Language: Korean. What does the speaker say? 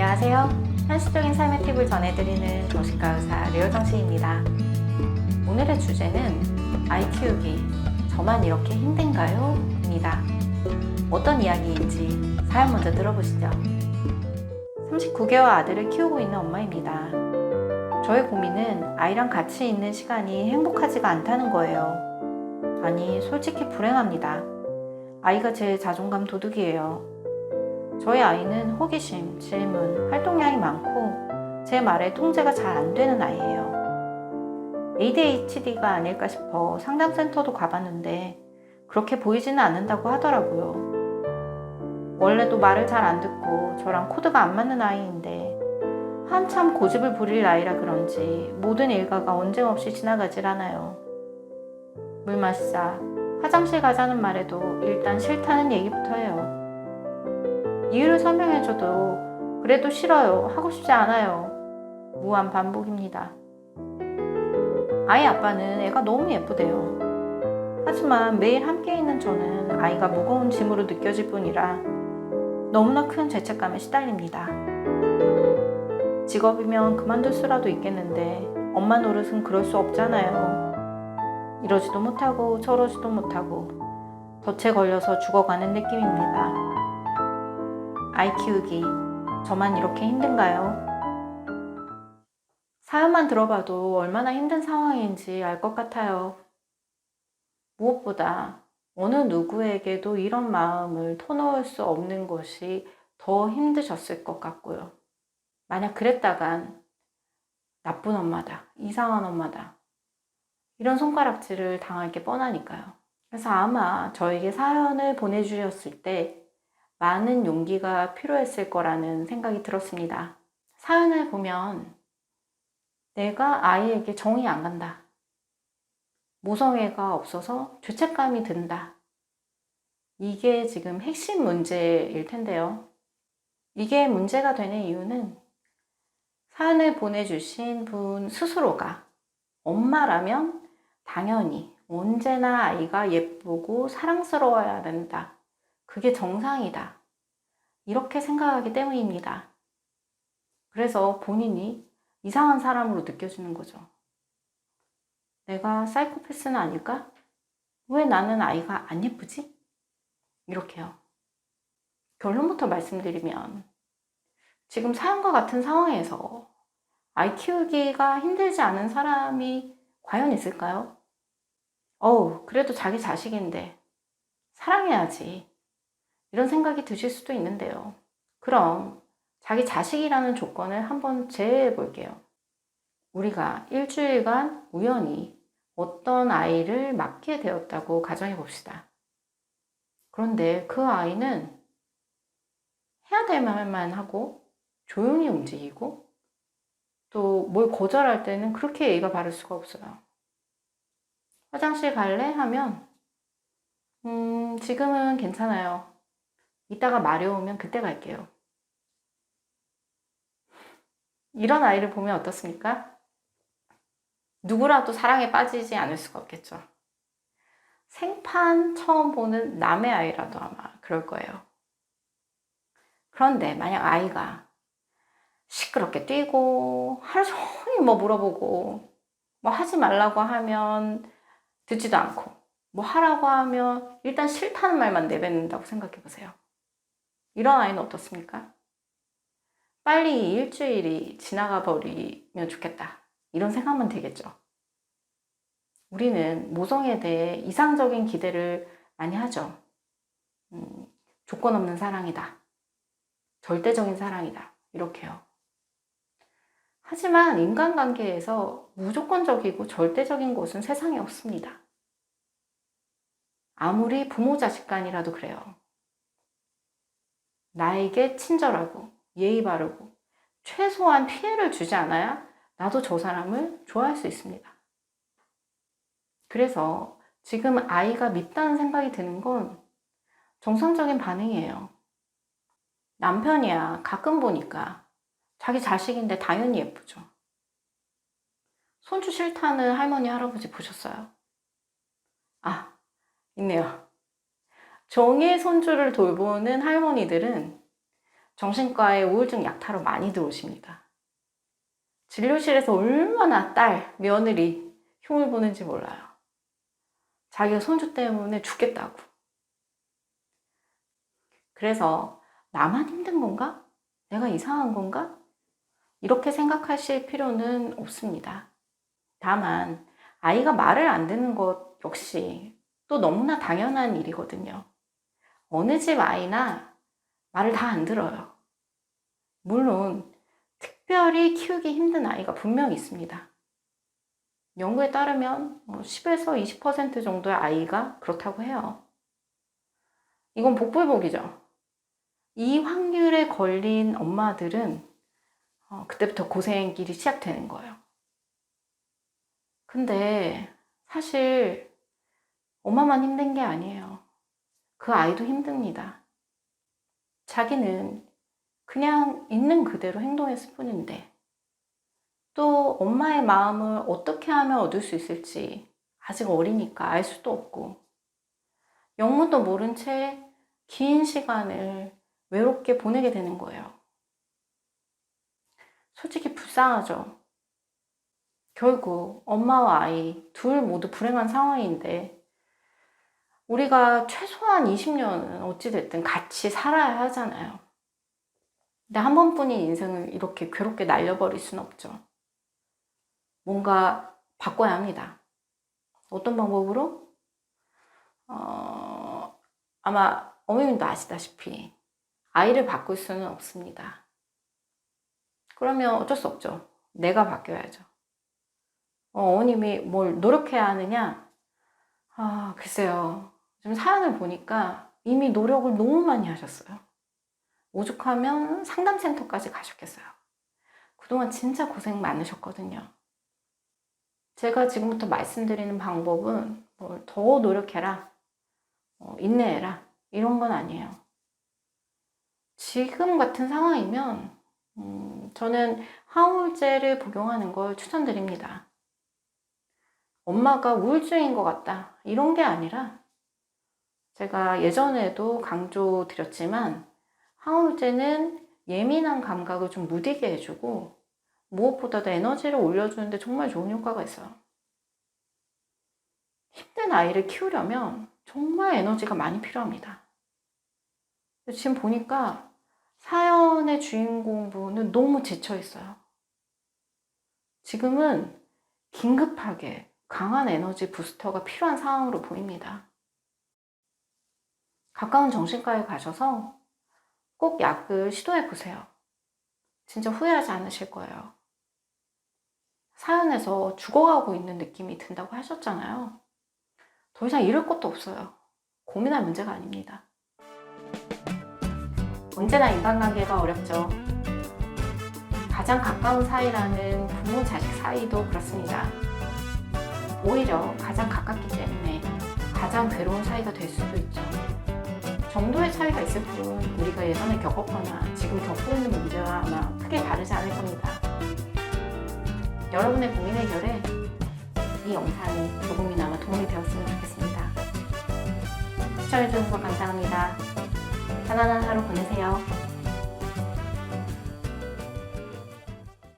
안녕하세요. 현실적인 삶의 팁을 전해드리는 정신과 의사 류정신입니다. 오늘의 주제는 아이 키우기, 저만 이렇게 힘든가요? 입니다. 어떤 이야기인지 사연 먼저 들어보시죠. 39개월 아들을 키우고 있는 엄마입니다. 저의 고민은 아이랑 같이 있는 시간이 행복하지가 않다는 거예요. 아니, 솔직히 불행합니다. 아이가 제 자존감 도둑이에요. 저희 아이는 호기심, 질문, 활동량이 많고 제 말에 통제가 잘 안 되는 아이예요. ADHD가 아닐까 싶어 상담센터도 가봤는데 그렇게 보이지는 않는다고 하더라고요. 원래도 말을 잘 안 듣고 저랑 코드가 안 맞는 아이인데 한참 고집을 부릴 나이라 그런지 모든 일과가 언쟁 없이 지나가질 않아요. 물 마시자, 화장실 가자는 말에도 일단 싫다는 얘기부터 해요. 이유를 설명해줘도 그래도 싫어요, 하고 싶지 않아요. 무한 반복입니다. 아이 아빠는 애가 너무 예쁘대요. 하지만 매일 함께 있는 저는 아이가 무거운 짐으로 느껴질 뿐이라 너무나 큰 죄책감에 시달립니다. 직업이면 그만둘 수라도 있겠는데 엄마 노릇은 그럴 수 없잖아요. 이러지도 못하고 저러지도 못하고 덫에 걸려서 죽어가는 느낌입니다. 아이 키우기, 저만 이렇게 힘든가요? 사연만 들어봐도 얼마나 힘든 상황인지 알 것 같아요. 무엇보다 어느 누구에게도 이런 마음을 터놓을 수 없는 것이 더 힘드셨을 것 같고요. 만약 그랬다간 나쁜 엄마다, 이상한 엄마다, 이런 손가락질을 당할 게 뻔하니까요. 그래서 아마 저에게 사연을 보내주셨을 때 많은 용기가 필요했을 거라는 생각이 들었습니다. 사연을 보면 내가 아이에게 정이 안 간다. 모성애가 없어서 죄책감이 든다. 이게 지금 핵심 문제일 텐데요. 이게 문제가 되는 이유는 사연을 보내주신 분 스스로가 엄마라면 당연히 언제나 아이가 예쁘고 사랑스러워야 된다. 그게 정상이다. 이렇게 생각하기 때문입니다. 그래서 본인이 이상한 사람으로 느껴지는 거죠. 내가 사이코패스는 아닐까? 왜 나는 아이가 안 예쁘지? 이렇게요. 결론부터 말씀드리면 지금 사연과 같은 상황에서 아이 키우기가 힘들지 않은 사람이 과연 있을까요? 그래도 자기 자식인데 사랑해야지. 이런 생각이 드실 수도 있는데요. 그럼 자기 자식이라는 조건을 한번 제외해 볼게요. 우리가 일주일간 우연히 어떤 아이를 맡게 되었다고 가정해 봅시다. 그런데 그 아이는 해야 될 말만 하고 조용히 움직이고 또 뭘 거절할 때는 그렇게 예의가 바를 수가 없어요. 화장실 갈래? 하면 지금은 괜찮아요. 이따가 마려우면 그때 갈게요. 이런 아이를 보면 어떻습니까? 누구라도 사랑에 빠지지 않을 수가 없겠죠. 생판 처음 보는 남의 아이라도 아마 그럴 거예요. 그런데 만약 아이가 시끄럽게 뛰고 하루 종일 뭐 물어보고 뭐 하지 말라고 하면 듣지도 않고 뭐 하라고 하면 일단 싫다는 말만 내뱉는다고 생각해 보세요. 이런 아이는 어떻습니까? 빨리 일주일이 지나가 버리면 좋겠다. 이런 생각만 들겠죠. 우리는 모성에 대해 이상적인 기대를 많이 하죠. 조건 없는 사랑이다. 절대적인 사랑이다. 이렇게요. 하지만 인간관계에서 무조건적이고 절대적인 것은 세상에 없습니다. 아무리 부모 자식 간이라도 그래요. 나에게 친절하고 예의 바르고 최소한 피해를 주지 않아야 나도 저 사람을 좋아할 수 있습니다. 그래서 지금 아이가 밉다는 생각이 드는 건 정상적인 반응이에요. 남편이야 가끔 보니까 자기 자식인데 당연히 예쁘죠. 손주 싫다는 할머니, 할아버지 보셨어요? 아, 있네요. 종일 손주를 돌보는 할머니들은 정신과에 우울증 약타로 많이 들어오십니다. 진료실에서 얼마나 딸, 며느리 흉을 보는지 몰라요. 자기가 손주 때문에 죽겠다고. 그래서 나만 힘든 건가? 내가 이상한 건가? 이렇게 생각하실 필요는 없습니다. 다만 아이가 말을 안 듣는 것 역시 또 너무나 당연한 일이거든요. 어느 집 아이나 말을 다 안 들어요. 물론 특별히 키우기 힘든 아이가 분명히 있습니다. 연구에 따르면 10에서 20% 정도의 아이가 그렇다고 해요. 이건 복불복이죠. 이 확률에 걸린 엄마들은 그때부터 고생길이 시작되는 거예요. 근데 사실 엄마만 힘든 게 아니에요. 그 아이도 힘듭니다. 자기는 그냥 있는 그대로 행동했을 뿐인데 또 엄마의 마음을 어떻게 하면 얻을 수 있을지 아직 어리니까 알 수도 없고 영문도 모른 채 긴 시간을 외롭게 보내게 되는 거예요. 솔직히 불쌍하죠. 결국 엄마와 아이 둘 모두 불행한 상황인데 우리가 최소한 20년은 어찌됐든 같이 살아야 하잖아요. 근데 한 번뿐인 인생을 이렇게 괴롭게 날려버릴 순 없죠. 뭔가 바꿔야 합니다. 어떤 방법으로? 아마 어머님도 아시다시피 아이를 바꿀 수는 없습니다. 그러면 어쩔 수 없죠. 내가 바뀌어야죠. 어머님이 뭘 노력해야 하느냐? 글쎄요. 좀 사연을 보니까 이미 노력을 너무 많이 하셨어요. 오죽하면 상담센터까지 가셨겠어요. 그동안 진짜 고생 많으셨거든요. 제가 지금부터 말씀드리는 방법은 뭘 더 노력해라, 인내해라 이런 건 아니에요. 지금 같은 상황이면 저는 항우울제를 복용하는 걸 추천드립니다. 엄마가 우울증인 것 같다 이런 게 아니라 제가 예전에도 강조드렸지만 항우울제는 예민한 감각을 좀 무디게 해주고 무엇보다도 에너지를 올려주는데 정말 좋은 효과가 있어요. 힘든 아이를 키우려면 정말 에너지가 많이 필요합니다. 지금 보니까 사연의 주인공분은 너무 지쳐 있어요. 지금은 긴급하게 강한 에너지 부스터가 필요한 상황으로 보입니다. 가까운 정신과에 가셔서 꼭 약을 시도해 보세요. 진짜 후회하지 않으실 거예요. 사연에서 죽어가고 있는 느낌이 든다고 하셨잖아요. 더 이상 잃을 것도 없어요. 고민할 문제가 아닙니다. 언제나 인간관계가 어렵죠. 가장 가까운 사이라는 부모 자식 사이도 그렇습니다. 오히려 가장 가깝기 때문에 가장 괴로운 사이가 될 수도 있죠. 정도의 차이가 있을 뿐 우리가 예전에 겪었거나 지금 겪고 있는 문제와 아마 크게 다르지 않을 겁니다. 여러분의 고민 해결에 이 영상이 조금이나마 도움이 되었으면 좋겠습니다. 시청해주셔서 감사합니다. 편안한 하루 보내세요.